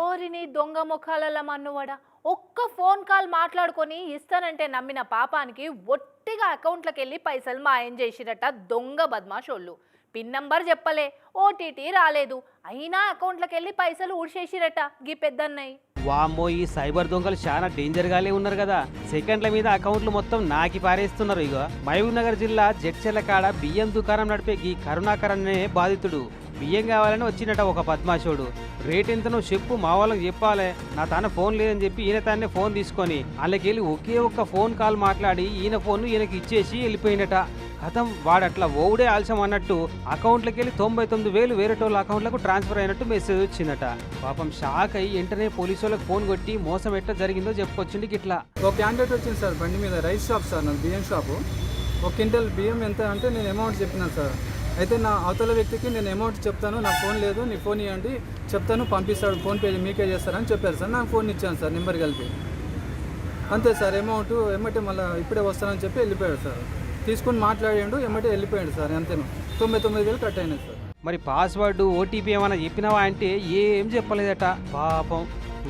ఓరిని దొంగ ముఖాలల్ల మన్నువడ ఒక్క ఫోన్ కాల్ మాట్లాడుకొని ఇస్తానంటే నమ్మిన పాపానికి ఒట్టిగా అకౌంట్లకు వెళ్ళి పైసలు మాయం చేసిరట దొంగ బద్మాషోళ్ళు. పిన్ నంబర్ చెప్పలే, ఓటీటీ రాలేదు, అయినా అకౌంట్లకు వెళ్ళి పైసలు ఊడ్చేసిరట గీ పెద్దన్నయ్య. వామ్మో, ఈ సైబర్ దొంగలు చాలా డేంజర్ గానే ఉన్నారు కదా. సెకండ్ల మీద అకౌంట్లు మొత్తం నాకి పారేస్తున్నారు. ఇగో మహబూబ్ నగర్ జిల్లా జడ్చెర్ల కాడ బియ్యం దుకాణం నడిపే ఈ కరుణాకర్ అనే బాధితుడు బియ్యం కావాలని వచ్చినట ఒక బద్మాషోడు. రేట్ ఎంతనో చెప్పు, మా వాళ్ళకి చెప్పాలి, నా తాన ఫోన్ లేదని చెప్పి ఈయన తానే ఫోన్ తీసుకొని వాళ్ళకెళ్ళి ఒకే ఒక్క ఫోన్ కాల్ మాట్లాడి ఈయన ఫోన్ ఈయనకి ఇచ్చేసి వెళ్ళిపోయినట. కథం వాడట్లా ఓడే ఆలస్యం అన్నట్టు అకౌంట్లకి వెళ్ళి 99,000 వేరేటోళ్ళ అకౌంట్లకు ట్రాన్స్ఫర్ అయినట్టు మెసేజ్ వచ్చిందట. పాపం షాక్ అయ్యి వెంటనే పోలీసు వాళ్ళకి ఫోన్ కొట్టి మోసం ఎట్లా జరిగిందో చెప్పుకొచ్చింది. ఇట్లా ఒక క్యాండిడేట్ వచ్చింది సార్ బండి మీద, రైస్ షాప్ సార్, నాకు బియ్యం షాపు. ఒక క్వింటల్ బియ్యం ఎంత అంటే నేను అమౌంట్ చెప్పినాను సార్. అయితే నా అవతల వ్యక్తికి నేను అమౌంట్ చెప్తాను, నా ఫోన్ లేదు, నీ ఫోన్ ఇవ్వండి, చెప్తాను, పంపిస్తాడు, ఫోన్పే మీకే చేస్తారని చెప్పారు సార్. నాకు ఫోన్ ఇచ్చాను సార్, నెంబర్ కలిపి. అంతే సార్, అమౌంట్ ఎమ్మటే మళ్ళీ ఇప్పుడే వస్తానని చెప్పి వెళ్ళిపోయాడు సార్. తీసుకుని మాట్లాడాడు, ఎమ్మటే వెళ్ళిపోయాడు సార్. అంతేను, 99,000 కట్ అయినాయి సార్. మరి పాస్వర్డ్ ఓటీపీ ఏమైనా చెప్పినావా అంటే ఏం చెప్పలేదట. పాపం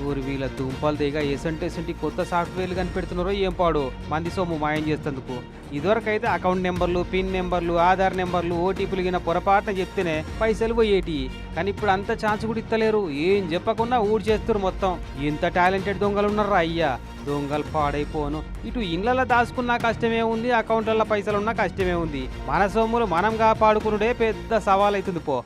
ఊరు వీళ్ళ దుంపలు దిగా ఎసంటి కొత్త సాఫ్ట్వేర్లు కనిపెడుతున్నారో ఏం పాడు మంది సొమ్ము మాయం చేస్తేందుకు. ఇదివరకైతే అకౌంట్ నెంబర్లు, పిన్ నెంబర్లు, ఆధార్ నెంబర్లు, ఓటీపీలు గిన పొరపాటున చెప్తేనే పైసలు పోయేటి. కానీ ఇప్పుడు అంత ఛాన్స్ కూడా ఇస్తలేరు, ఏం చెప్పకుండా ఊడి చేస్తారు మొత్తం. ఎంత టాలెంటెడ్ దొంగలు ఉన్నారా అయ్యా. దొంగలు పాడైపోను. ఇటు ఇళ్లలో దాచుకున్నా కష్టమే ఉంది, అకౌంట్లలో పైసలు ఉన్నా కష్టమే ఉంది. మన సొమ్ములు మనం కాపాడుకునుడే పెద్ద సవాల్ అవుతుంది పో.